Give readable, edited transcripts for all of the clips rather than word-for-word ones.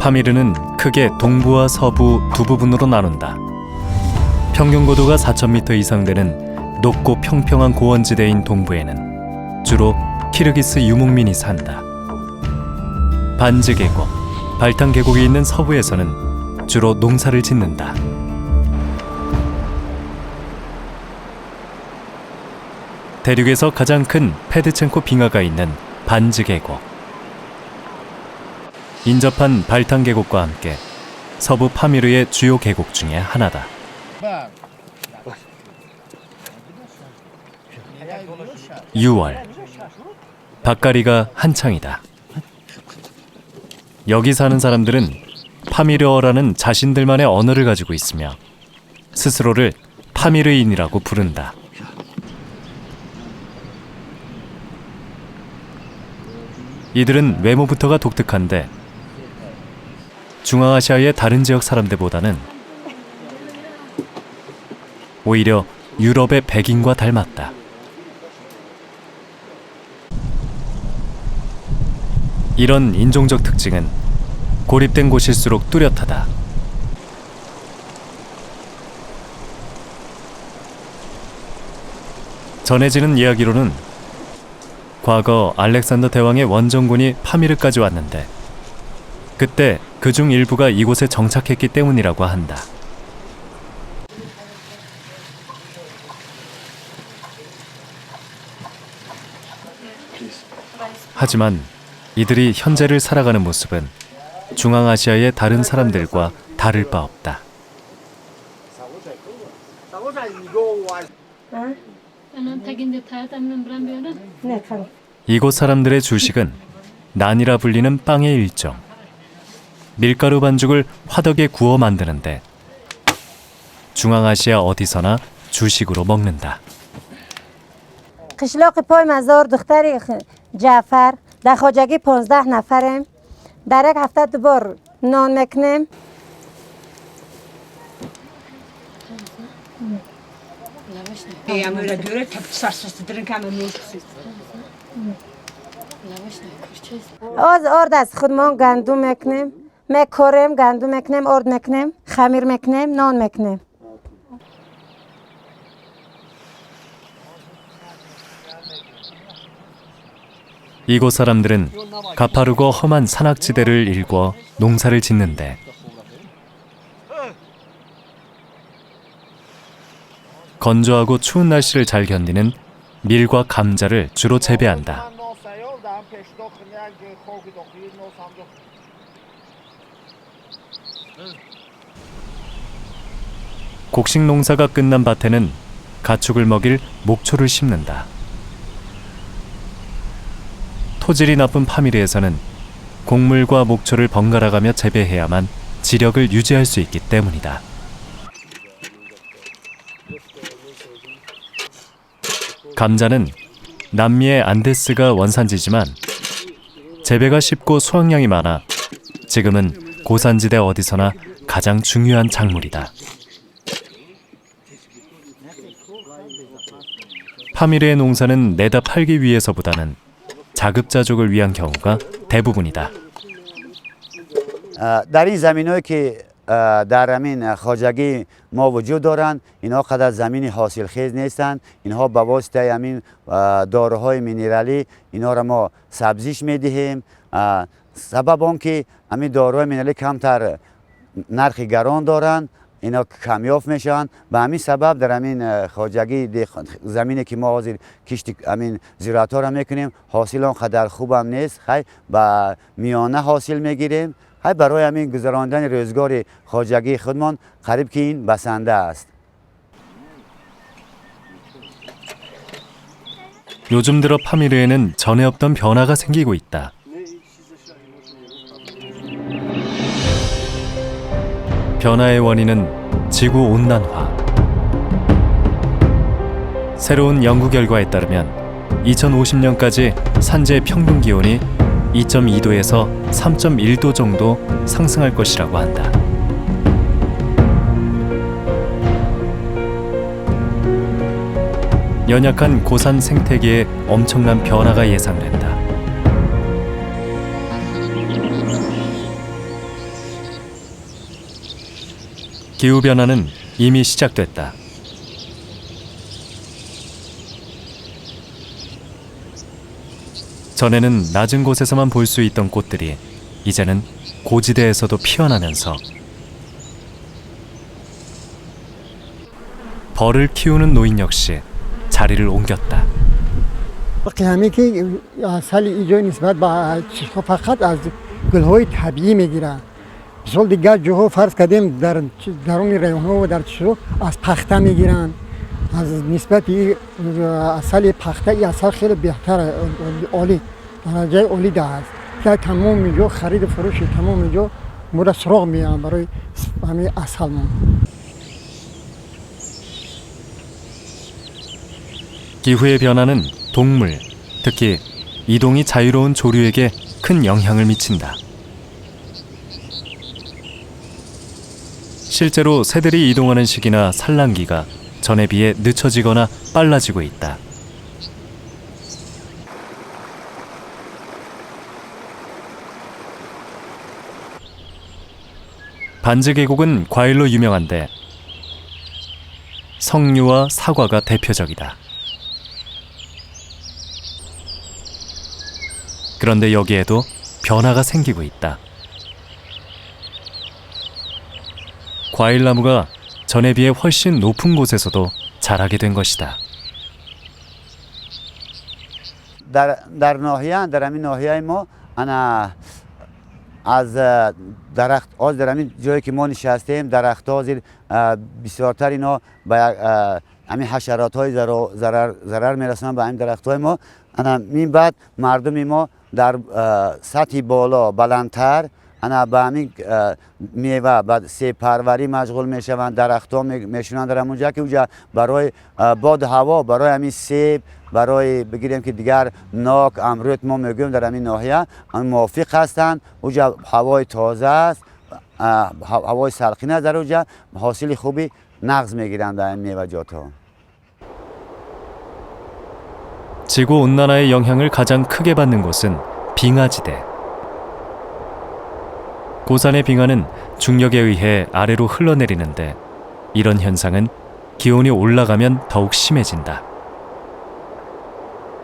파미르는 크게 동부와 서부 두 부분으로 나눈다. 평균 고도가 4,000m 이상 되는 높고 평평한 고원지대인 동부에는 주로 키르기스 유목민이 산다. 반즈 계곡, 발탄 계곡이 있는 서부에서는 주로 농사를 짓는다. 대륙에서 가장 큰 페드첸코 빙하가 있는 반즈 계곡. 인접한 발탄 계곡과 함께 서부 파미르의 주요 계곡 중에 하나다. 6월, 밭갈이가 한창이다. 여기 사는 사람들은 파미르어라는 자신들만의 언어를 가지고 있으며 스스로를 파미르인이라고 부른다. 이들은 외모부터가 독특한데 중앙아시아의 다른 지역 사람들보다는 오히려 유럽의 백인과 닮았다. 이런 인종적 특징은 고립된 곳일수록 뚜렷하다. 전해지는 이야기로는 과거 알렉산더 대왕의 원정군이 파미르까지 왔는데 그때 그중 일부가 이곳에 정착했기 때문이라고 한다. 하지만 이들이 현재를 살아가는 모습은 중앙아시아의 다른 사람들과 다를 바 없다. 이곳 사람들의 주식은 난이라 불리는 빵의 일종. 밀가루 반죽을 화덕에 구워 만드는데 중앙아시아 어디서나 주식으로 먹는다. قشلاق پای مزار دختری جعفر در خواجگی 15 نفریم در یک هفته دوبار نان میکنیم آرد از خودمان گندم میکنیم میکاریم گندم میکنیم آرد میکنیم خمیر میکنیم نان میکنیم 이곳 사람들은 가파르고 험한 산악지대를 일궈 농사를 짓는데 건조하고 추운 날씨를 잘 견디는 밀과 감자를 주로 재배한다. 곡식 농사가 끝난 밭에는 가축을 먹일 목초를 심는다. 토질이 나쁜 파미르에서는 곡물과 목초를 번갈아가며 재배해야만 지력을 유지할 수 있기 때문이다. 감자는 남미의 안데스가 원산지지만 재배가 쉽고 수확량이 많아 지금은 고산지대 어디서나 가장 중요한 작물이다. 파미르의 농사는 내다 팔기 위해서보다는 자급자족을 위한 경우가 대부분이다. در این زمینایی که در همین خواجگی ما وجود دارند اینها قدر زمین حاصل خیز نیستند. اینها به واسطه همین داروهای مینرالی اینها را ما سبزیش میدهیم. سبب آن که همین داروهای مینرالی کمتر نرخ گران دارند اینا کمیاب میشن. به همین سبب در همین خواجگی زمینی که ما کشت همین زراعت ها را میکنیم حاصل آنقدر خوب هم نیست. خیلی به میانه حاصل میگیریم. برای همین گذراندن روزگار خواجگی خودمان قریب که این بسنده است. 요즘 들어 파미르에는 전에 없던 변화가 생기고 있다. 변화의 원인은 지구온난화. 새로운 연구 결과에 따르면 2050년까지 산지의 평균 기온이 2.2도에서 3.1도 정도 상승할 것이라고 한다. 연약한 고산 생태계에 엄청난 변화가 예상된다. 기후 변화는 이미 시작됐다. 전에는 낮은 곳에서만 볼 수 있던 꽃들이 이제는 고지대에서도 피어나면서 벌을 키우는 노인 역시 자리를 옮겼다. قیامی که اصل اینجا نسبت به چیزها فقط از گل‌های طبیعی میگیرن. مثال دیگر جاها فرض کردیم در درون ریحان‌ها و در چیزها از پخته میگیرن. از نسبت اصل پخته این اصل خیلی بهتر عالی درجه عالی داره. که تمام اینجا خرید و فروش تمام اینجا مورد سراغ میان برای همین اصلمون. 기후의 변화는 동물, 특히 이동이 자유로운 조류에게 큰 영향을 미친다. 실제로 새들이 이동하는 시기나 산란기가 전에 비해 늦춰지거나 빨라지고 있다. 반즈 계곡은 과일로 유명한데 석류와 사과가 대표적이다. 그런데 여기에도 변화가 생기고 있다. 과일나무가 전에 비해 훨씬 높은 곳에서도 자라게 된 것이다. در ناحیه در همین ناحیه ما انا از درخت از در همین جایی که ما نشستیم درخت ها زیر بسیارتر اینا به همین حشرات های ضرر میرسونن به همین درخت های ما. انا این بعد مردم ما در سطح بالا بلندتر انا به همین میوه بعد سیب پروری مشغول میشوند، درختها میشونن در اونجا که اونجا برای باد هوا برای همین سیب برای بگیریم که دیگر ناک امرود ما میگیم در همین ناحیه موافق هستند. اونجا هوای تازه است، هوای سلخینه در اونجا حاصل خوبی نغز میگیرند در این میوه‌جات ها. 지구 온난화의 영향을 가장 크게 받는 곳은 빙하지대. 고산의 빙하는 중력에 의해 아래로 흘러내리는데 이런 현상은 기온이 올라가면 더욱 심해진다.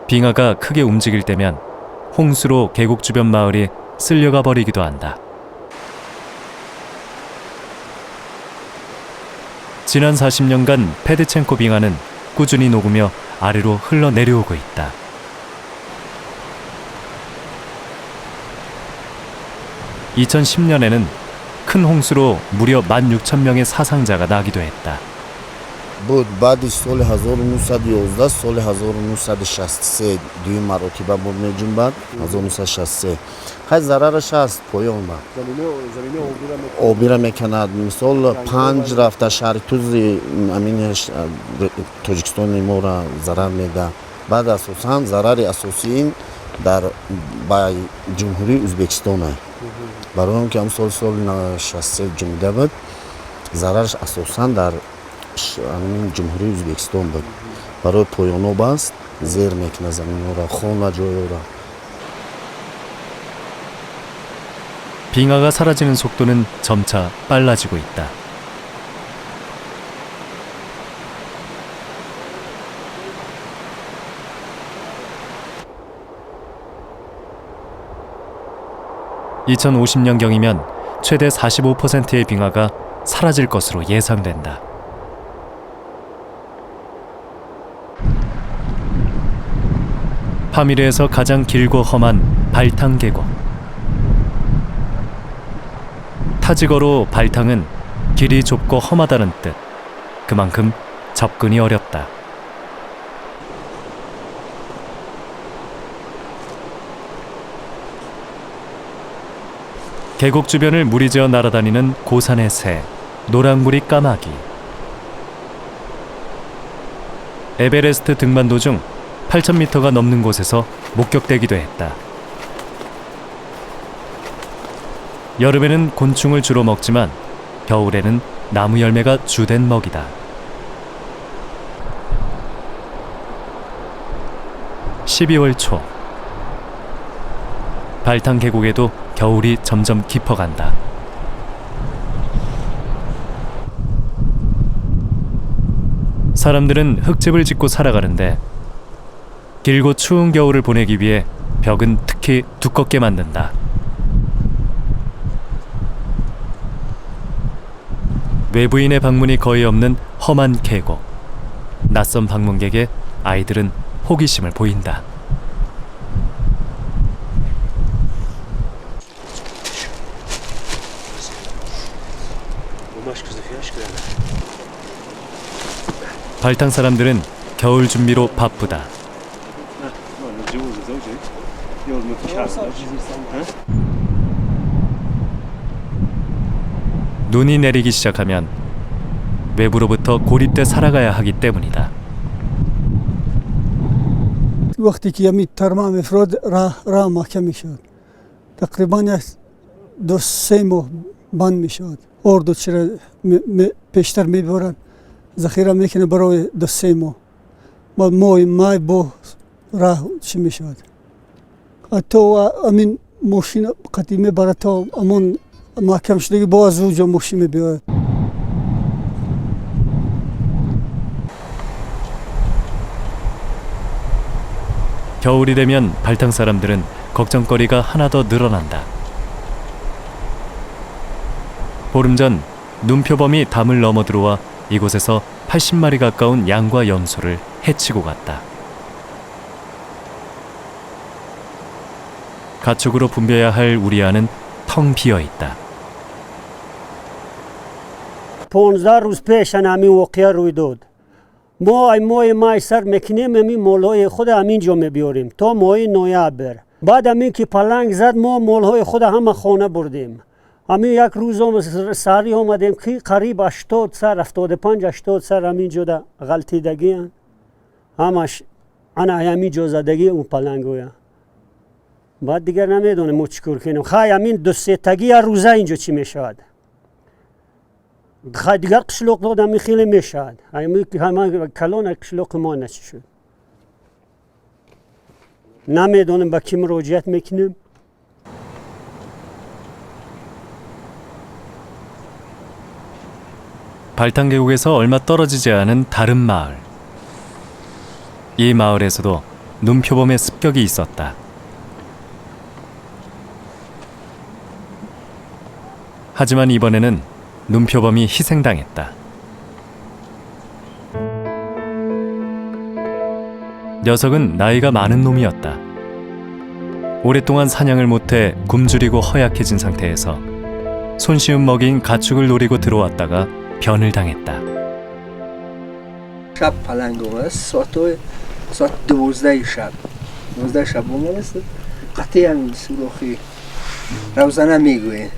빙하가 크게 움직일 때면 홍수로 계곡 주변 마을이 쓸려가 버리기도 한다. 지난 40년간 페드첸코 빙하는 꾸준히 녹으며 아래로 흘러내려오고 있다. (2010년에는) 큰 홍수로 무려 16,000명의 사상자가 나기도 했다. بود بعد سال 1911 سال 1963 دوی مراتبه بود میجون بعد 1963 خیلی ضررش هست پایان با آبی را میکند. مثال 5 رفته شهر توز امین تاجیکستان ما را ضرر میده. بعد اساسا ضرر اساسی این در با جمهوری ازبکستان است. برای اون که هم سال 63 جمعیده بود ضررش اساسا در همین جمهوری ازبکستان بود. برای پایانو بست زیر میکنه زمین را خانه جای را. 빙하가 사라지는 속도는 점차 빨라지고 있다. (2050년경이면) 최대 45%의 빙하가 사라질 것으로 예상된다. 파미르에서 가장 길고 험한 발탕 계곡. 타지거로 발탕은 길이 좁고 험하다는 뜻. 그만큼 접근이 어렵다. 계곡 주변을 무리지어 날아다니는 고산의 새, 노랑무리 까마귀. 에베레스트 등반 도중 8,000m가 넘는 곳에서 목격되기도 했다. 여름에는 곤충을 주로 먹지만 겨울에는 나무 열매가 주된 먹이다. 12월 초 발탕 계곡에도 겨울이 점점 깊어간다. 사람들은 흙집을 짓고 살아가는데 길고 추운 겨울을 보내기 위해 벽은 특히 두껍게 만든다. 외부인의 방문이 거의 없는 험한 계곡. 낯선 방문객에 아이들은 호기심을 보인다. 발탕 사람들은 겨울 준비로 바쁘다. 눈이 내리기 시작하면 외부로부터 고립돼 살아가야 하기 때문이다. وقتی که یمی ترمام افراد راه محکم میشد تقریبا 2-3 ماه بند میشد اردو چرا پیشتر میبرن ذخیره میکنه برای 2-3 ماه ما مای با راه چی میشد حتی امین ماشین قدیمی برای تا امون محکم شدگی باز اونجا ماشین میبرد. 겨울이 되면 발탕 사람들은 걱정거리가 하나 더 늘어난다. 보름 전 눈표범이 담을 넘어 들어와 이곳에서 80마리 가까운 양과 염소를 해치고 갔다. 가축으로 분배해야 할 우리아는 텅 비어 있다. 15 روز پیش همین واقعه روی داد. ما مای سر میکنیم همین مالهای خود همین جا میبیاریم تا ماه نوامبر. بعد همین که پلنگ زد ما مالهای خود همه خانه بردیم. همین یک روز هم سری آمدیم که قریب 80 سر 75-80 سر همین جا غلطیدگی هن. همش انا همین جا زدگی اون پلنگ های. بعد دیگر نمیدونم ما چیکار کنیم. خواهی همین 2-3 تگی روزه اینجا چی میشود. خواهی دیگر قشلوق دادم خیلی میشود. همه کلان قشلوق ما نچی شد. نمیدونم با کی مراجعت میکنیم. 발탕 계곡에서 얼마 떨어지지 않은 다른 마을. 이 마을에서도 눈표범의 습격이 있었다. 하지만 이번에는 눈표범이 희생당했다. 녀석은 나이가 많은 놈이었다. 오랫동안 사냥을 못해 굶주리고 허약해진 상태에서 손쉬운 먹이인 가축을 노리고 들어왔다가 변을 당했다. شب پلنگ اومد ساعت 12 شب اومد قطعی هم سوراخی روزنه میگوین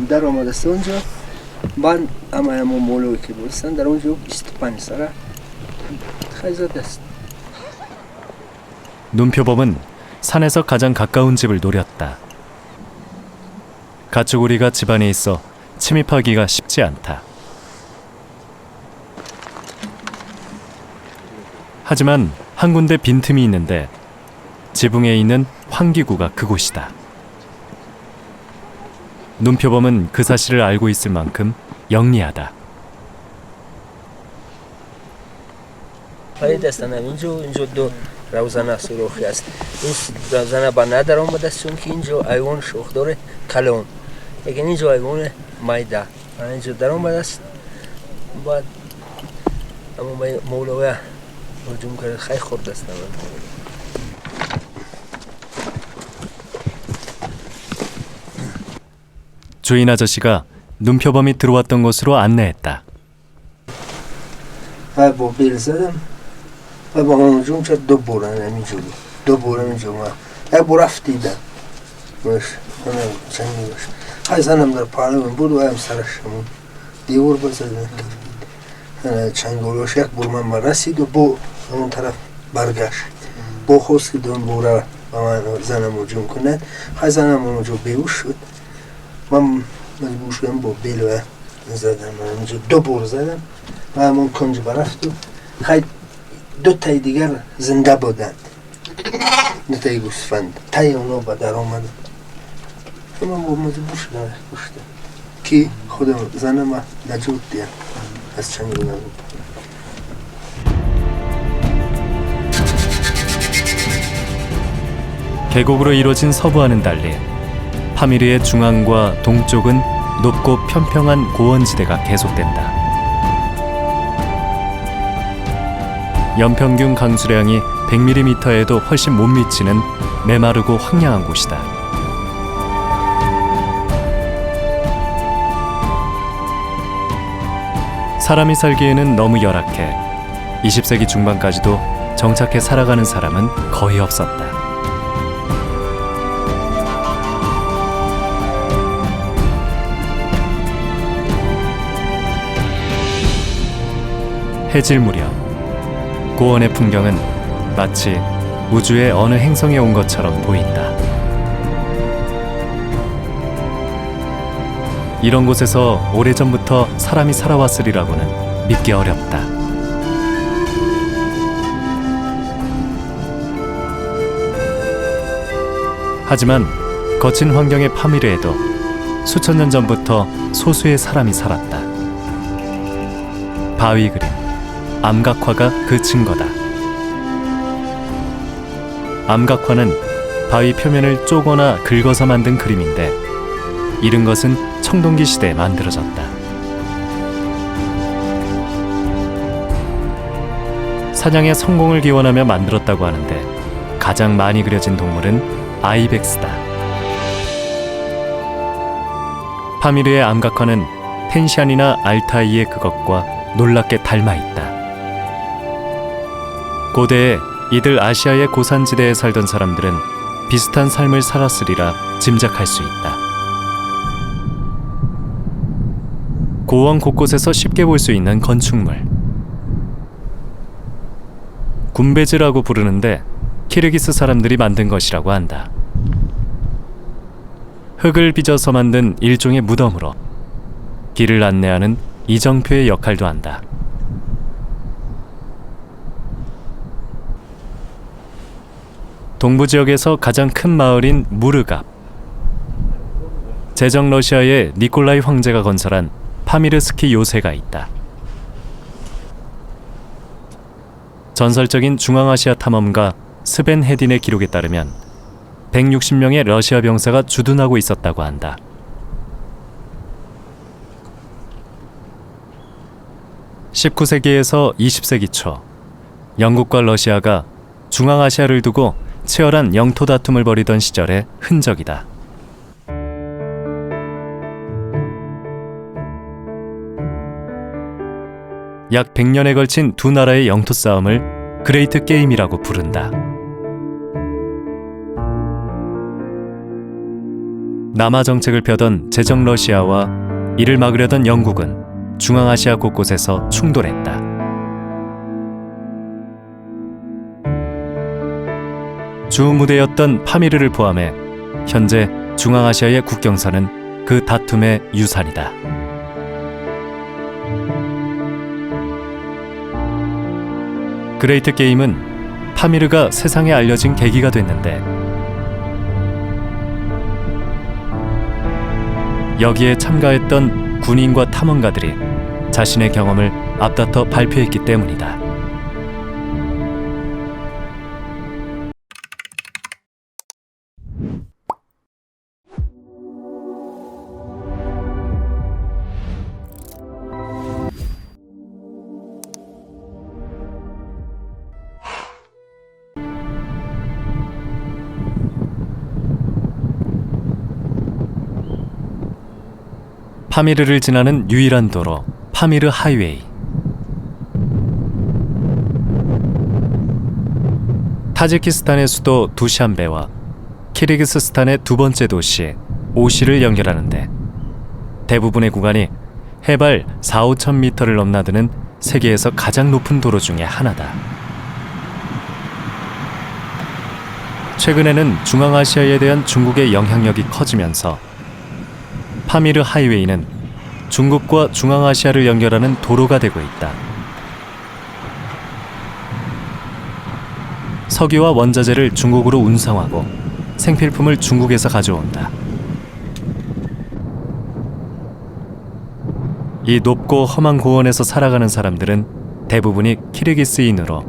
در آمده است اونجا بعد همه مولوی که بودستن در اونجا 25 سره خیزده است. 눈표범은 산에서 가장 가까운 집을 노렸다. 가축우리가 집안에 있어 침입하기가 쉽지 않다. 하지만 한 군데 빈틈이 있는데 지붕에 있는 환기구가 그곳이다. 눈표범은 그 사실을 알고 있을 만큼 영리하다. خرید هستن اینجا دو روزنه سوراخی است. این روزنه با ندر آمده است چون که اینجا ایوان شوخ داره کلون. لیکن اینجا ایوان مایده. اینجا در آمده است. بعد اما مولوی هجوم کرد خیلی خورد است. 주인 아저씨가 눈표범이 들어왔던 곳으로 안내했다. با بیل زدم و با هجوم کرد دو بورن همینجوری. دو بورن اینجا ما. یک بور افتیدم. باش. اونم چنگی باش. خیلی زنم در پانه بود و هم سرشمون. دیور بزدن. چنگولیش یک بور من رسید و با اون طرف برگشت. با خواست که دون بوره با من زنم هجوم کند. خیلی زنم اونجا بیوش شد. من مجبور شدم با بیل و زدم. من اینجا دو بور زدم. و همون کنج برفت و خیلی دو تای دیگر زنده بودند. دو تای گوسفند. تای اونا با در آمدن. من با مجبور شدم کشتم. که خودم زنم نجات دیم از چنگ نبود. 계곡으로 이루어진 서부와는 달리 파미르의 중앙과 동쪽은 높고 평평한 고원지대가 계속된다. 연평균 강수량이 100mm에도 훨씬 못 미치는 메마르고 황량한 곳이다. 사람이 살기에는 너무 열악해 20세기 중반까지도 정착해 살아가는 사람은 거의 없었다. 해질 무렵 고원의 풍경은 마치 우주의 어느 행성에 온 것처럼 보인다. 이런 곳에서 오래전부터 사람이 살아왔으리라고는 믿기 어렵다. 하지만 거친 환경의 파미르에도 수천 년 전부터 소수의 사람이 살았다. 바위 그림, 암각화가 그 증거다. 암각화는 바위 표면을 쪼거나 긁어서 만든 그림인데 이른 것은 청동기 시대에 만들어졌다. 사냥의 성공을 기원하며 만들었다고 하는데 가장 많이 그려진 동물은 아이벡스다. 파미르의 암각화는 텐시안이나 알타이의 그것과 놀랍게 닮아 있다. 고대에 이들 아시아의 고산지대에 살던 사람들은 비슷한 삶을 살았으리라 짐작할 수 있다. 고원 곳곳에서 쉽게 볼 수 있는 건축물. 군베즈라고 부르는데 키르기스 사람들이 만든 것이라고 한다. 흙을 빚어서 만든 일종의 무덤으로 길을 안내하는 이정표의 역할도 한다. 동부 지역에서 가장 큰 마을인 무르갑. 제정 러시아의 니콜라이 황제가 건설한 파미르 스키 요새가 있다. 전설적인 중앙아시아 탐험가 스벤 헤딘의 기록에 따르면 160명의 러시아 병사가 주둔하고 있었다고 한다. (19세기에서 20세기) 초 영국과 러시아가 중앙아시아를 두고 치열한 영토 다툼을 벌이던 시절의 흔적이다. 약 100년에 걸친 두 나라의 영토 싸움을 그레이트 게임이라고 부른다. 남하 정책을 펴던 제정 러시아와 이를 막으려던 영국은 중앙아시아 곳곳에서 충돌했다. 주 무대였던 파미르를 포함해 현재 중앙아시아의 국경선은 그 다툼의 유산이다. 그레이트 게임은 파미르가 세상에 알려진 계기가 됐는데 여기에 참가했던 군인과 탐험가들이 자신의 경험을 앞다퉈 발표했기 때문이다. 파미르를 지나는 유일한 도로, 파미르 하이웨이. 타지키스탄의 수도 두샨베와 키르기스스탄의 두 번째 도시 오시를 연결하는데 대부분의 구간이 해발 4-5천 미터를 넘나드는 세계에서 가장 높은 도로 중에 하나다. 최근에는 중앙아시아에 대한 중국의 영향력이 커지면서 파미르 하이웨이는 중국과 중앙아시아를 연결하는 도로가 되고 있다. 석유와 원자재를 중국으로 운송하고 생필품을 중국에서 가져온다. 이 높고 험한 고원에서 살아가는 사람들은 대부분이 키르기스인으로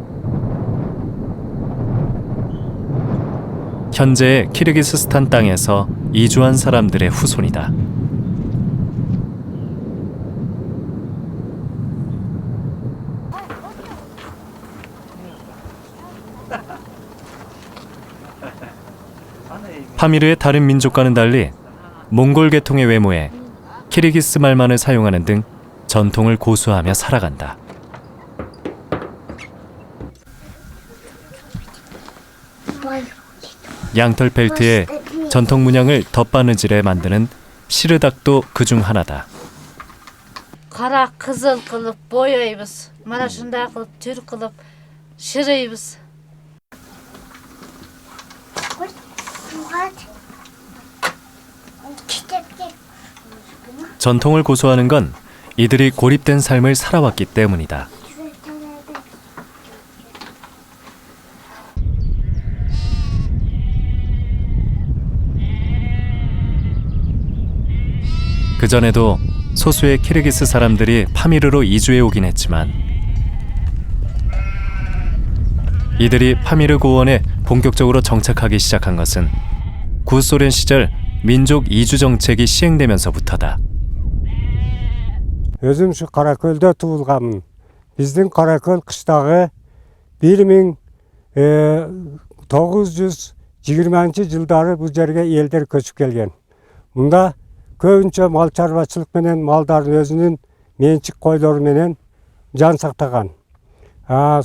현재의 키르기스스탄 땅에서 이주한 사람들의 후손이다. 파미르의 다른 민족과는 달리 몽골 계통의 외모에 키르기스 말만을 사용하는 등 전통을 고수하며 살아간다. 양털 벨트에 전통 문양을 덧바느질해 만드는 시르닥도 그중 하나다. Qara qizil qilib bo'yaymiz. Mana shunday qilib tur qilib shiraymiz. 전통을 고수하는 건 이들이 고립된 삶을 살아왔기 때문이다. 그전에도 소수의 키르기스 사람들이 파미르로 이주해 오긴 했지만 이들이 파미르 고원에 본격적으로 정착하기 시작한 것은 구소련 시절 민족 이주 정책이 시행되면서부터다. Өзім шу Қаракөлде туылғанмын. Біздің Қаракөл қыштағы 1920 жылдары бұл жерге елдер көшіп келген. Мұнда көбінше мал шаруашылық менен малдардың өзінің меншік қойлары менен жан сақтаған.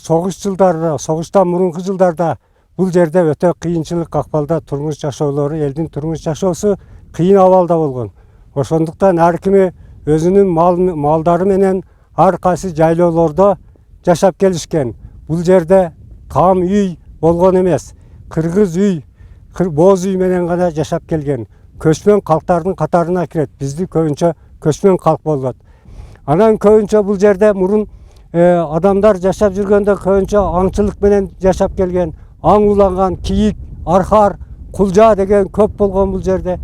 Соғыстан мұрынғы жылдарда бұл жерде өте қиыншылық қақпалда тұрмыс жашаулары, елдің тұрмыс жашаусы қиын авалда болған. Ошондуктан әркіме өзінің малдары менен арқасы жайлауларда жашап келишкен. Бұл жерде там үй болгон эмес, кыргыз үй, боз үй менен гана жашап келген. Көчмөн калктардын катарына кирет. Бизди көбүнчө көчмөн калк болот. Анан көбүнчө бұл жерде мурун адамдар жашап жүргөндө көбүнчө аңчылык менен жашап келген. Аң уланган, кийик, архар, кулжа деген көп болгон бұл жерде.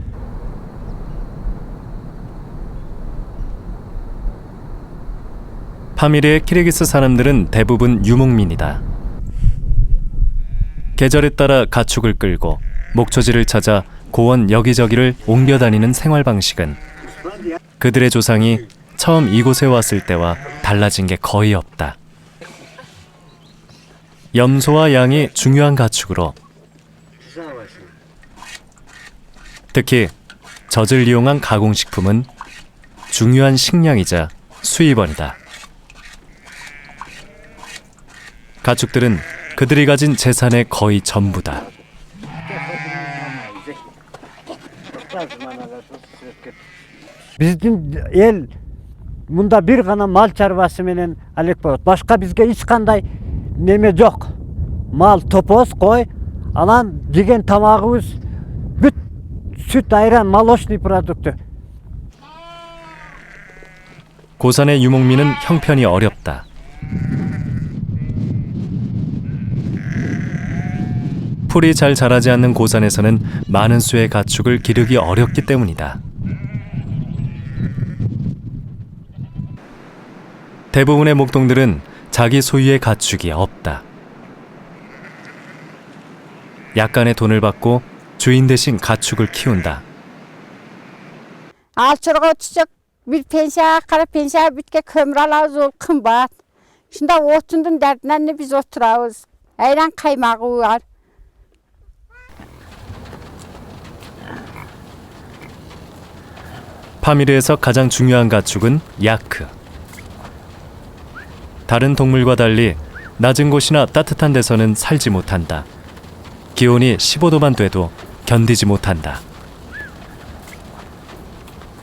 파미르의 키르기스 사람들은 대부분 유목민이다. 계절에 따라 가축을 끌고 목초지를 찾아 고원 여기저기를 옮겨 다니는 생활 방식은 그들의 조상이 처음 이곳에 왔을 때와 달라진 게 거의 없다. 염소와 양이 중요한 가축으로 특히 젖을 이용한 가공식품은 중요한 식량이자 수입원이다. 가축들은 그들이 가진 재산의 거의 전부다. Биздин эл мында бир гана мал чарбасы менен алек болот. Башка бизге эч кандай неме жок. Мал, топоз, кой, анан жеген тамагыбыз бүт сүт, айран, молочный продукты. 고산의 유목민은 형편이 어렵다. 풀이 잘 자라지 않는 고산에서는 많은 수의 가축을 기르기 어렵기 때문이다. 대부분의 목동들은 자기 소유의 가축이 없다. 약간의 돈을 받고 주인 대신 가축을 키운다. Alçırğa uçacak bir pensiya, kara pensiya bitke kömür alağız ol kımbat. Şimdi otundun derdinden ne biz oturağız. Ayran kaymağı var. 파미르에서 가장 중요한 가축은 야크. 다른 동물과 달리 낮은 곳이나 따뜻한 데서는 살지 못한다. 기온이 15도만 돼도 견디지 못한다.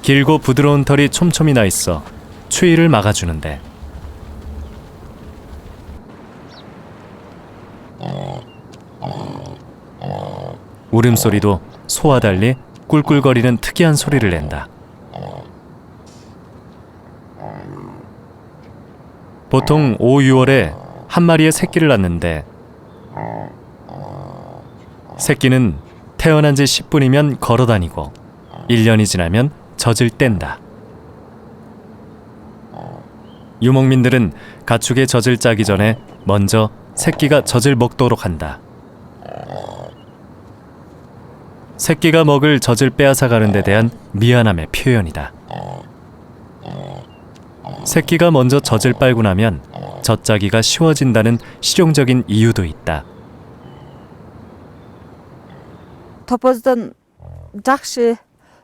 길고 부드러운 털이 촘촘히 나 있어 추위를 막아주는데 울음소리도 소와 달리 꿀꿀거리는 특이한 소리를 낸다. 보통 5, 6월에 한 마리의 새끼를 낳는데 새끼는 태어난 지 10분이면 걸어다니고 1년이 지나면 젖을 뗀다. 유목민들은 가축의 젖을 짜기 전에 먼저 새끼가 젖을 먹도록 한다. 새끼가 먹을 젖을 빼앗아가는 데 대한 미안함의 표현이다. 새끼가 먼저 젖을 빨고 나면 젖짜기가 쉬워진다는 실용적인 이유도 있다. Topozdan жақсы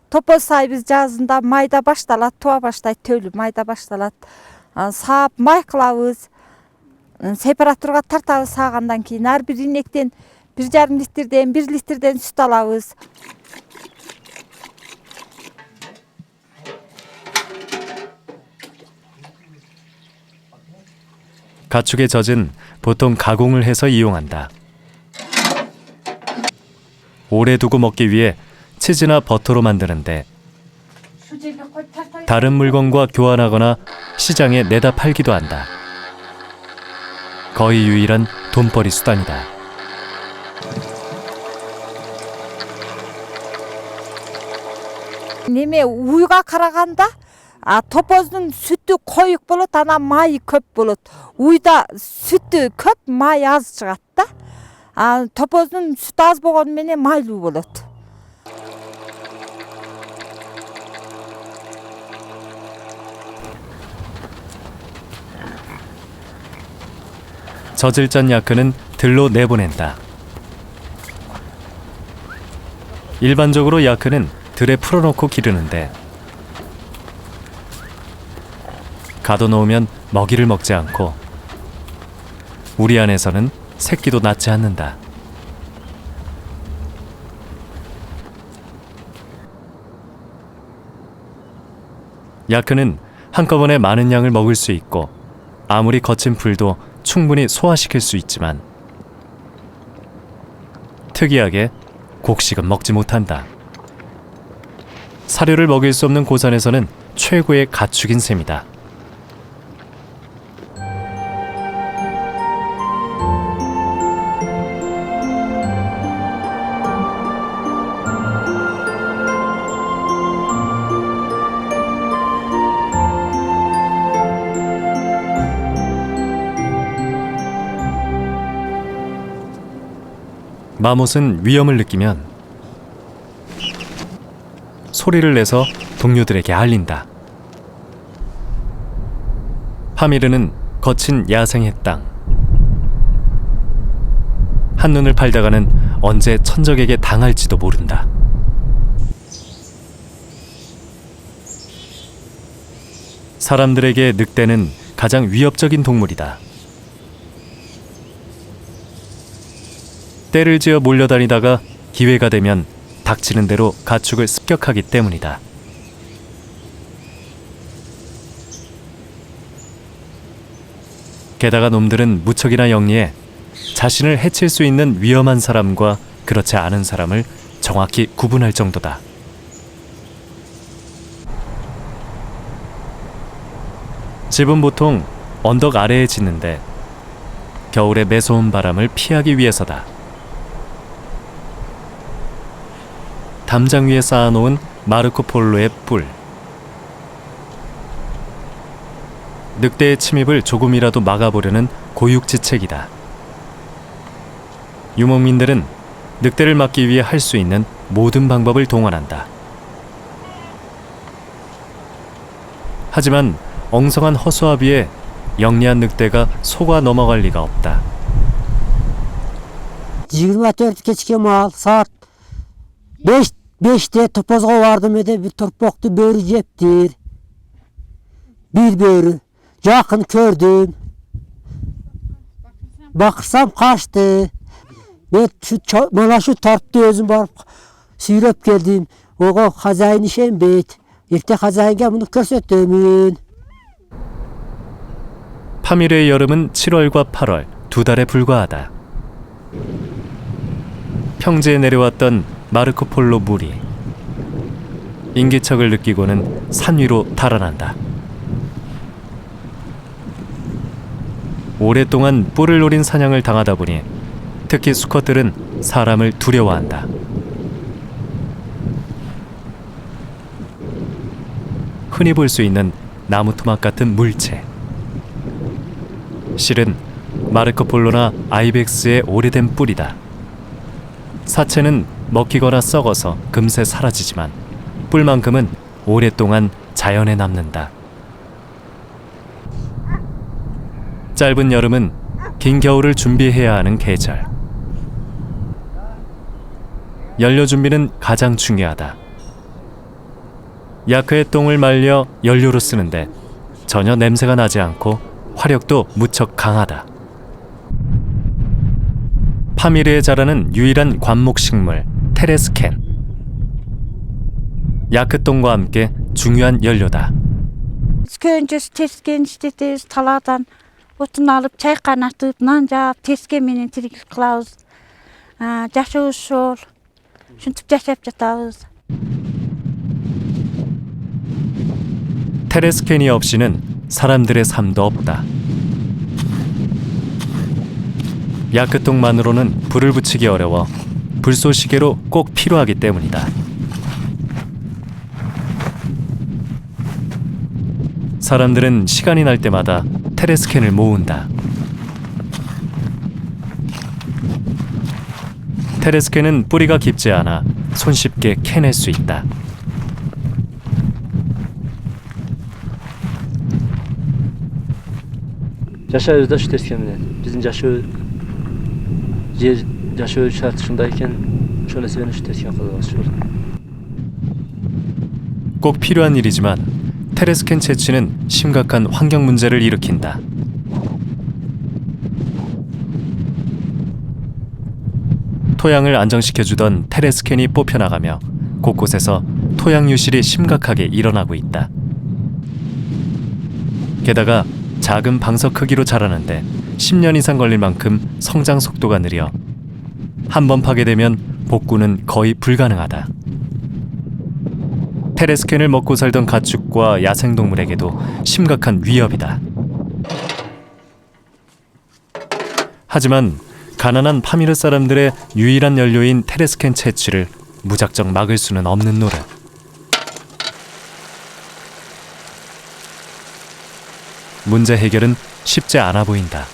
topoz sayбыз жазында майда башталат, туа баштайт, төлі майда башталат. Саап май қылабыз, сепараторға тартабыз, сағандан кейін әр бір инектен 1,5 литрден 1 литрден сүт алабыз. 가축의 젖은 보통 가공을 해서 이용한다. 오래 두고 먹기 위해 치즈나 버터로 만드는데 다른 물건과 교환하거나 시장에 내다 팔기도 한다. 거의 유일한 돈벌이 수단이다. Неме уйға қарағанда, топоздың сүті қойық болып, ана майы көп болып. Уйда сүті көп, май аз шығады. Топоздың сүті аз болғанменен майлы болады. 젖을 짠 야크는 들로 내보낸다. 일반적으로 야크는 들에 풀어놓고 기르는데 가둬놓으면 먹이를 먹지 않고 우리 안에서는 새끼도 낳지 않는다. 야크는 한꺼번에 많은 양을 먹을 수 있고 아무리 거친 풀도 충분히 소화시킬 수 있지만 특이하게 곡식은 먹지 못한다. 사료를 먹일 수 없는 고산에서는 최고의 가축인 셈이다. 마못은 위험을 느끼면 소리를 내서 동료들에게 알린다. 파미르는 거친 야생의 땅. 한눈을 팔다가는 언제 천적에게 당할지도 모른다. 사람들에게 늑대는 가장 위협적인 동물이다. 떼를 지어 몰려다니다가 기회가 되면 닥치는 대로 가축을 습격하기 때문이다. 게다가 놈들은 무척이나 영리해 자신을 해칠 수 있는 위험한 사람과 그렇지 않은 사람을 정확히 구분할 정도다. 집은 보통 언덕 아래에 짓는데 겨울의 매서운 바람을 피하기 위해서다. 담장 위에 쌓아놓은 마르코폴로의 뿔. 늑대의 침입을 조금이라도 막아보려는 고육지책이다. 유목민들은 늑대를 막기 위해 할 수 있는 모든 방법을 동원한다. 하지만 엉성한 허수아비에 위에 영리한 늑대가 속아 넘어갈 리가 없다. 24 keçке mal saat 5'te topozga vardım ede bir torpaklı börü jeptir. Bir börü. Yakın gördüm. Bakırsam kaçtı. Ben şu tarpta özüm barıp sürüp geldim. Oğa hazayın işem beyt. İlk hazayınga bunu gösterdim. 파미르의 여름은 7월과 8월 두 달에 불과하다. 평지에 내려왔던 마르코폴로 물이 인기척을 느끼고는 산 위로 달아난다. 오랫동안 뿔을 노린 사냥을 당하다 보니 특히 수컷들은 사람을 두려워한다. 흔히 볼 수 있는 나무 토막 같은 물체. 실은 마르코폴로나 아이벡스의 오래된 뿔이다. 사체는 먹히거나 썩어서 금세 사라지지만 뿔만큼은 오랫동안 자연에 남는다. 짧은 여름은 긴 겨울을 준비해야 하는 계절. 연료 준비는 가장 중요하다. 야크의 똥을 말려 연료로 쓰는데 전혀 냄새가 나지 않고 화력도 무척 강하다. 파미르에 자라는 유일한 관목식물 테레스캔. 야크 똥과 함께 중요한 연료다. Öncesi tesken işletiyoruz taladan. Otun alıp çay kaynatıp nan jap teskenmenen tiriklik kılabız. Yaşabız şol. Şuntip yaşap jatabız. 테레스캔이 없이는 사람들의 삶도 없다. 야크똥만으로는 불을 붙이기 어려워 불쏘시개로 꼭 필요하기 때문이다. 사람들은 시간이 날 때마다 테레스캔을 모은다. 테레스캔은 뿌리가 깊지 않아 손쉽게 캐낼 수 있다. Yaşarızda şu tezkemine. Bizim yaşı şartı şundayken şöyle sevene şu tezkem kazanız şöyle. 꼭 필요한 일이지만 테레스캔 채취는 심각한 환경 문제를 일으킨다. 토양을 안정시켜주던 테레스캔이 뽑혀나가며 곳곳에서 토양 유실이 심각하게 일어나고 있다. 게다가 작은 방석 크기로 자라는데 10년 이상 걸릴 만큼 성장 속도가 느려 한 번 파괴되면 복구는 거의 불가능하다. 테레스캔을 먹고 살던 가축과 야생동물에게도 심각한 위협이다. 하지만 가난한 파미르 사람들의 유일한 연료인 테레스캔 채취를 무작정 막을 수는 없는 노릇. 문제 해결은 쉽지 않아 보인다.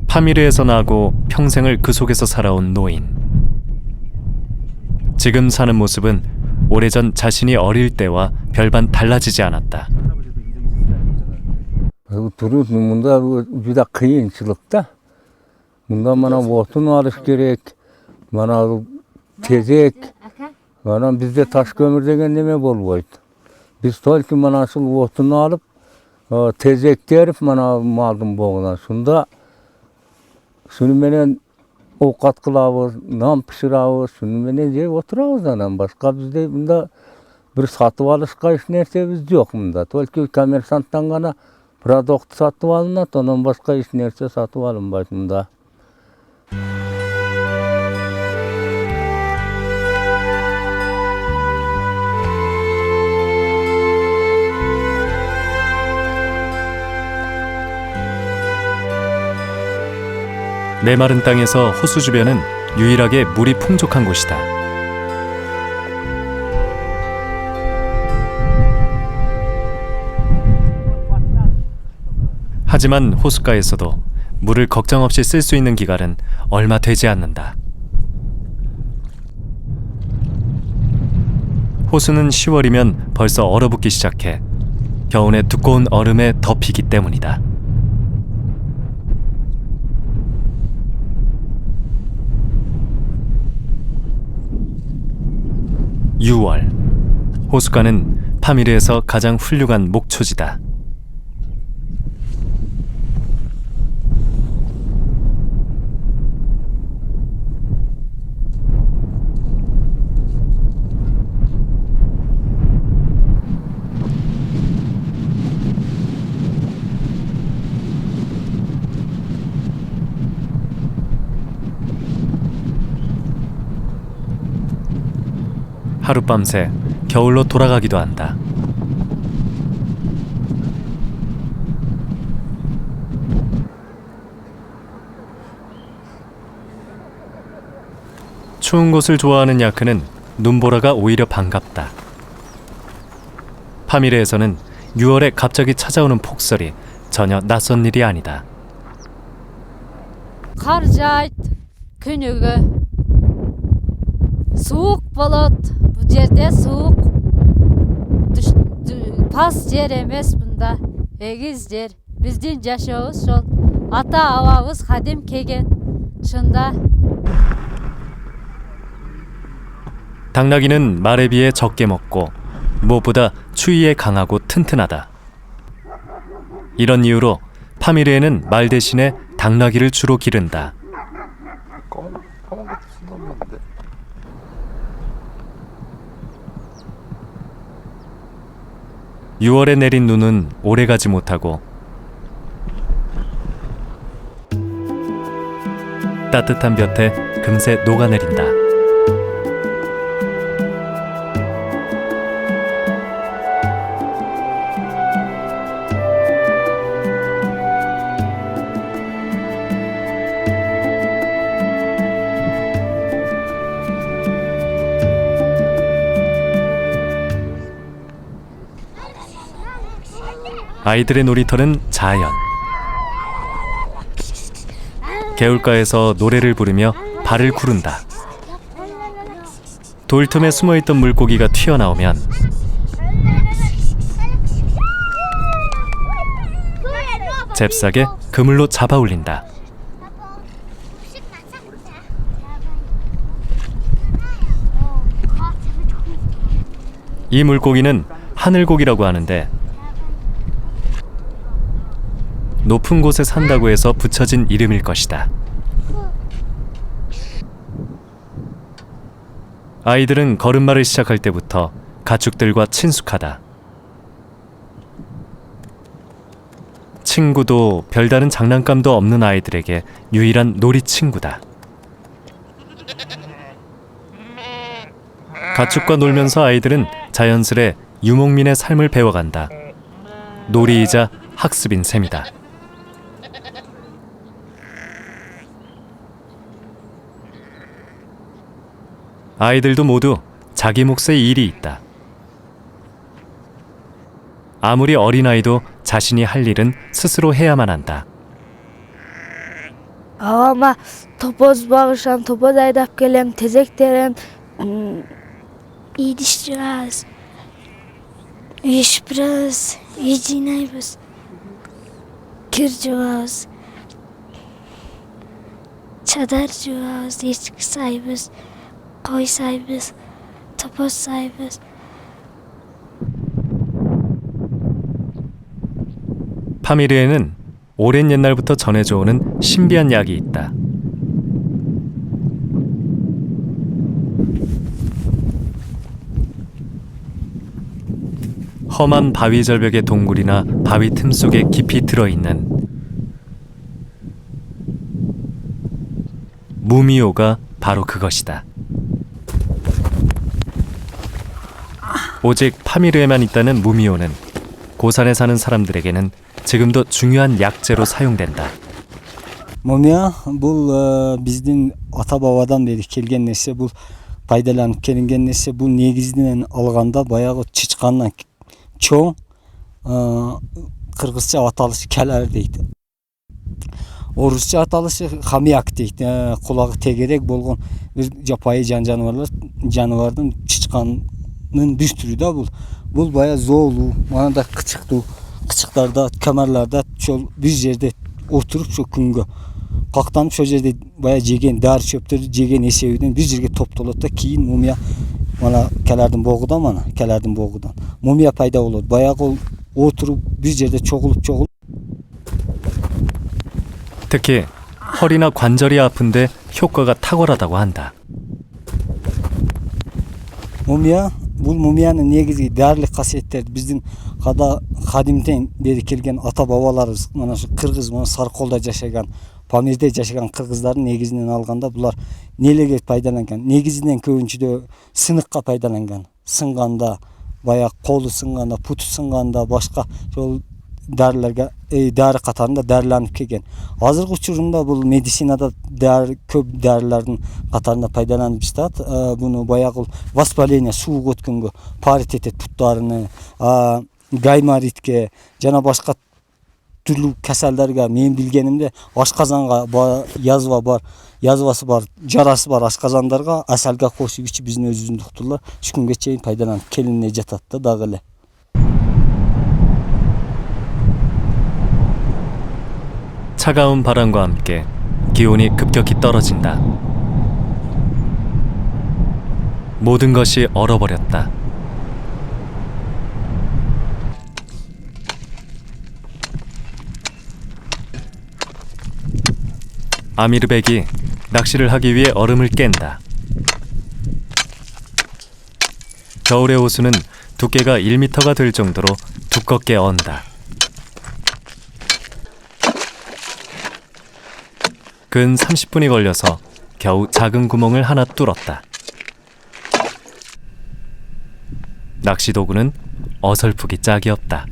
파미르에서 나고 평생을 그 속에서 살아온 노인. 지금 사는 모습은 오래전 자신이 어릴 때와 별반 달라지지 않았다. Bunda juda kıyınçılıkta. Bunda bana otun alış gerek, bana tezek, bana bizde taş kömür degen neme bolboydu. Biz tolki bana asıl otunu alıp tezek derip bana maldım boğulan. Şunda şunu menen ovqat kılabız, nam pişirabız, şunu menen jep oturabız anan. Başka bizde bunda bir satıp alışka hiç nersemiz yok bunda. Tolki kommersanttan gana produkt satıp alınat, ondan başka hiç nerse satıp alınmaydı bunda. 메마른 땅에서 호수 주변은 유일하게 물이 풍족한 곳이다. 하지만 호숫가에서도 물을 걱정 없이 쓸 수 있는 기간은 얼마 되지 않는다. 호수는 10월이면 벌써 얼어붙기 시작해 겨우내 두꺼운 얼음에 덮이기 때문이다. 6월, 호숫가는 파미르에서 가장 훌륭한 목초지다. 하룻밤새 겨울로 돌아가기도 한다. 추운 곳을 좋아하는 야크는 눈보라가 오히려 반갑다. 파미르에서는 6월에 갑자기 찾아오는 폭설이 전혀 낯선 일이 아니다. Qar jayt күнүгө. Soğuk bolat. Bu yerde soğuk. Pas yer emes bunda. Egiz yer. Bizdin jaşabız şol. Ata ababız kadim kegen. Şunda 당나귀는 말에 비해 적게 먹고 무엇보다 추위에 강하고 튼튼하다. 이런 이유로 파미르에는 말 대신에 당나귀를 주로 기른다. 6월에 내린 눈은 오래가지 못하고 따뜻한 볕에 금세 녹아내린다. 아이들의 놀이터는 자연. 개울가에서 노래를 부르며 발을 구른다. 돌틈에 숨어있던 물고기가 튀어나오면 잽싸게 그물로 잡아 올린다. 이 물고기는 하늘고기라고 하는데 높은 곳에 산다고 해서 붙여진 이름일 것이다. 아이들은 걸음마를 시작할 때부터 가축들과 친숙하다. 친구도 별다른 장난감도 없는 아이들에게 유일한 놀이 친구다. 가축과 놀면서 아이들은 자연스레 유목민의 삶을 배워간다. 놀이이자 학습인 셈이다. 아이들도 모두 자기 몫의 일이 있다. 아무리 어린아이도 자신이 할 일은 스스로 해야만 한다. Ağama topoz bağışan, topoz aydap gelem, tezek derem, yediştiraz, yeşpraz, yedinaybız, kircivaz, çadarcivaz, yeşik saybız, koy saybız, topoz saybız. 파미르에는 오랜 옛날부터 전해져 오는 신비한 약이 있다. 험한 바위 절벽의 동굴이나 바위 틈 속에 깊이 들어있는 무미호가 바로 그것이다. 오직 파미르에만 있다는 무미호는 고산에 사는 사람들에게는 지금도 중요한 약재로 사용된다. Mumya bu bizden ata babadan beri kelgen nese bu пайдаланып келинген нерсе бул негизинен алганда баягы чычкандан чоң кыргызча аталышы калар дейт. Орусча аталышы хамяк дейт. Кулагы тегерек болгон бир жапайы жаныбардын чычканын бир түрү да бул. Бул бая зоолуу, манада кычыктуу, кычыктарда, камарларда чол бир жерде отуруп чо күнгө кактанып шо жерде бая жеген дар чөптөрдү жеген эсебинен бир жерге топтолот да кийин мумия мана калардын богудан мумия пайда болот. Баягы отуруп бир жерде чогулуп 특히 허리나 관절이 아픈데 효과가 탁월하다고 한다. Mumya, bu mumyanın negizgi dərlik qasiyetleri bizden kadimden beri kelgen ata babalarımız, mana şu Kırgız, mana Sarkolda yaşayan, Pamir'de yaşayan Kırgızların negizinden alganda bular nelerге пайдаланган? Негизинен көбүнчүдө сыныкка пайдаланган. Сынганда, баягы колу сынганда, путу сынганда, башка жол дәрілерге, дәрі қатарында дәріланып келген. Азыркы учурунда бул медицинада көп дәрілердин қатарында пайдаланып жатат. Буну баягы воспаление суук өткөнгө парит этет путтарыны, гайморитке жана башка түрлүү каселдерге мен билгенимде ашказанга язва бар, язвасы бар, жарасы бар ашказандарга аселге кошуп ичип биздин өзүбүздүн доктурлар 3 күнгө чейин пайдаланып келине жатат да дагы эле. 차가운 바람과 함께 기온이 급격히 떨어진다. 모든 것이 얼어버렸다. 아미르백이 낚시를 하기 위해 얼음을 깬다. 겨울의 호수는 두께가 1m가 될 정도로 두껍게 언다. 근 30분이 걸려서 겨우 작은 구멍을 하나 뚫었다. 낚시 도구는 어설프기 짝이 없다.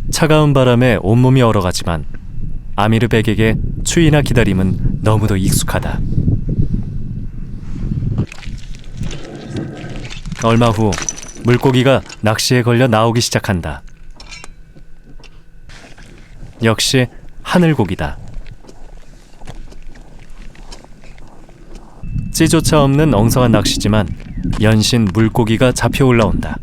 차가운 바람에 온몸이 얼어가지만 아미르백에게 추위나 기다림은 너무도 익숙하다. 얼마 후 물고기가 낚시에 걸려 나오기 시작한다. 역시 하늘고기다. 찌조차 없는 엉성한 낚시지만 연신 물고기가 잡혀 올라온다.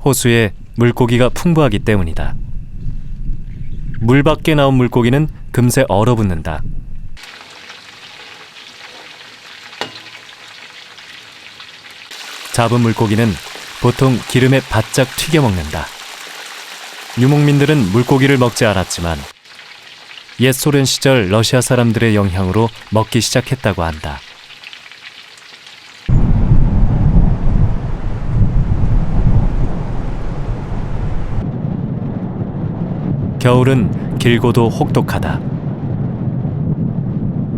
호수에 물고기가 풍부하기 때문이다. 물 밖에 나온 물고기는 금세 얼어붙는다. 잡은 물고기는 보통 기름에 바짝 튀겨 먹는다. 유목민들은 물고기를 먹지 않았지만 옛 소련 시절 러시아 사람들의 영향으로 먹기 시작했다고 한다. 겨울은 길고도 혹독하다.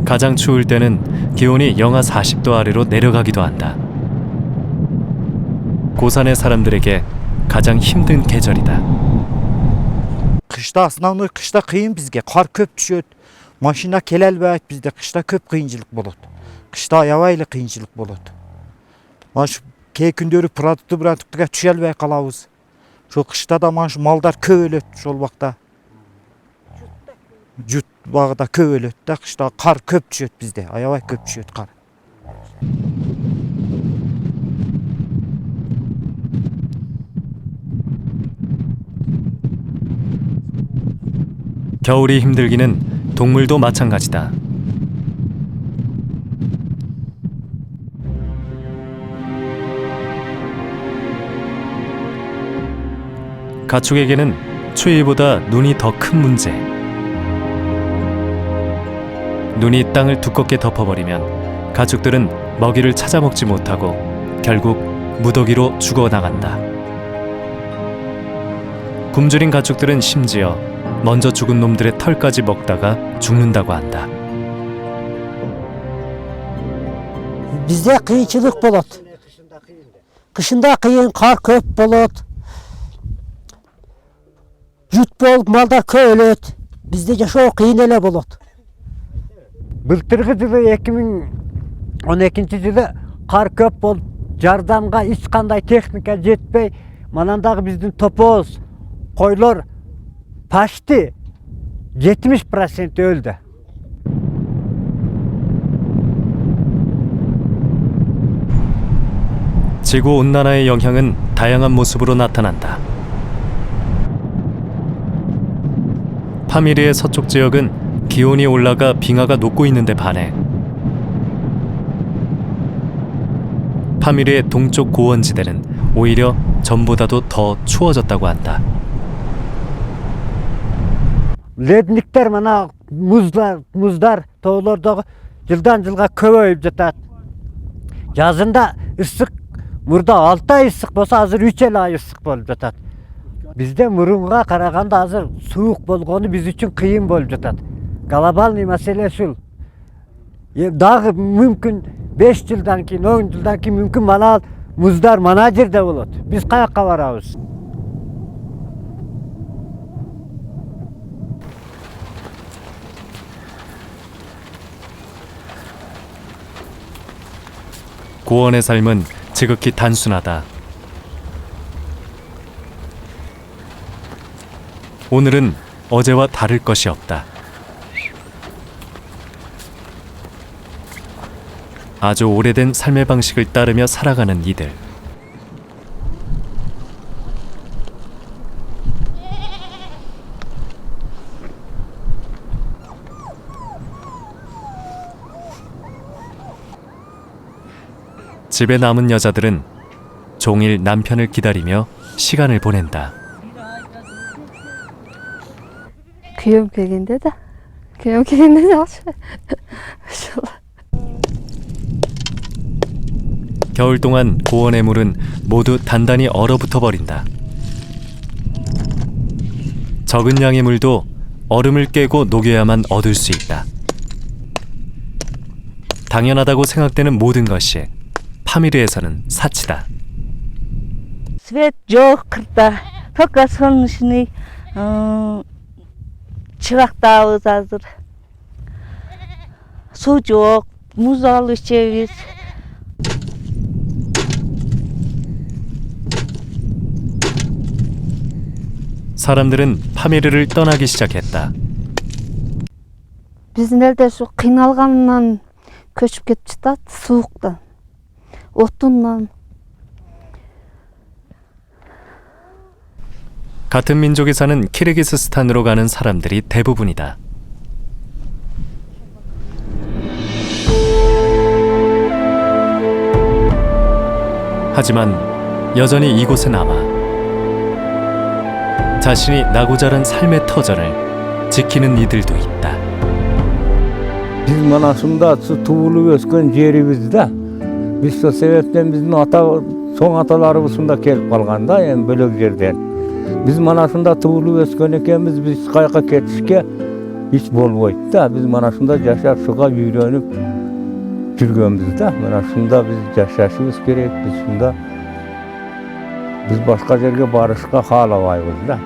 가장 추울 때는 기온이 영하 40도 아래로 내려가기도 한다. 고산의 사람들에게 가장 힘든 계절이다. Kışta основной kışta kıyın bizge. Kar köp düşüyor. Maşina kelelbeyt bizde kışta köp kıyınçılık bolot. Kışta ayavayla kıyınçılık bolot. Maş key kündörü pıratıktıga düşelbey kalabız. Şu kışta da maş maldar köp ölöt şol vakta. Jut bağda köp ölöt da kışta kar köp düşüyor bizde. Ayavay köp düşüyor kar. 겨울이 힘들기는 동물도 마찬가지다. 가축에게는 추위보다 눈이 더 큰 문제. 눈이 땅을 두껍게 덮어버리면 가축들은 먹이를 찾아 먹지 못하고 결국 무더기로 죽어나간다. 굶주린 가축들은 심지어 먼저 죽은 놈들의 털까지 먹다가 죽는다고 한다. Bizde kıyınçılık bolat. Kışında kıyın, kar köp bolat. Jut bol, malda köy ölöt. Bizde yaşa kıyın ele bolat. Былтырғы жылы 2012 жылы қар көп болып, жардамға ешқандай техника жетпей, манандағы біздің топоз, қойлар почти 70% öldü. 지구 온난화의 영향은 다양한 모습으로 나타난다. 파미르의 서쪽 지역은 기온이 올라가 빙하가 녹고 있는데 반해 파미르의 동쪽 고원지대는 오히려 전보다도 더 추워졌다고 한다. Lednikler mana muzlar tağlardagı жылдан жылға көбейіп жатат. Жазында ысык, мурда 6 ай ысык болса, азыр 3 ай ысык болып жатат. Bizde murунга караганда азыр суук болгону биз үчүн кыйын болуп жатат. Глобальный маселе ушул. Дагы мүмкүн 5 жылдан кийин, 10 жылдан кийин мүмкүн мана муздар мана жерде болот. Биз каяка барабыз? 고원의 삶은 지극히 단순하다. 오늘은 어제와 다를 것이 없다. 아주 오래된 삶의 방식을 따르며 살아가는 이들. 집에 남은 여자들은 종일 남편을 기다리며 시간을 보낸다. kuyov kelganda-da. Kuyov kelganda yaxshi. 겨울 동안 고원의 물은 모두 단단히 얼어붙어 버린다. 적은 양의 물도 얼음을 깨고 녹여야만 얻을 수 있다. 당연하다고 생각되는 모든 것이 파미르에서는 사치다. Svet жоқ қырта. Только солнечный чырақтабыз азыр. Су жоқ, мұз алып ішеміз. 사람들은 파미르를 떠나기 시작했다. Биздин элде ушу кыйналганынан көчүп кетип жатат, сууктан, отундан. 같은 민족이 사는 키르기스스탄으로 가는 사람들이 대부분이다. 하지만 여전히 이곳에 남아 자신이 나고 자란 삶의 터전을 지키는 이들도 있다. Biz mana şunda tuğulup ösken jerimizde. Biz o sebepten bizim soň atalarybız şunda kelip kalganda, yani bölek yerden. Biz mana şunda tuğulup ösken ekenmiz, biz kayka ketişke hiç bolboýdy da. Biz mana şunda yaşap şuga ýürenip жүрgenbizde. Mana şunda biz yaşaşybız gerek, biz başka yerge barışka halabaýbız da.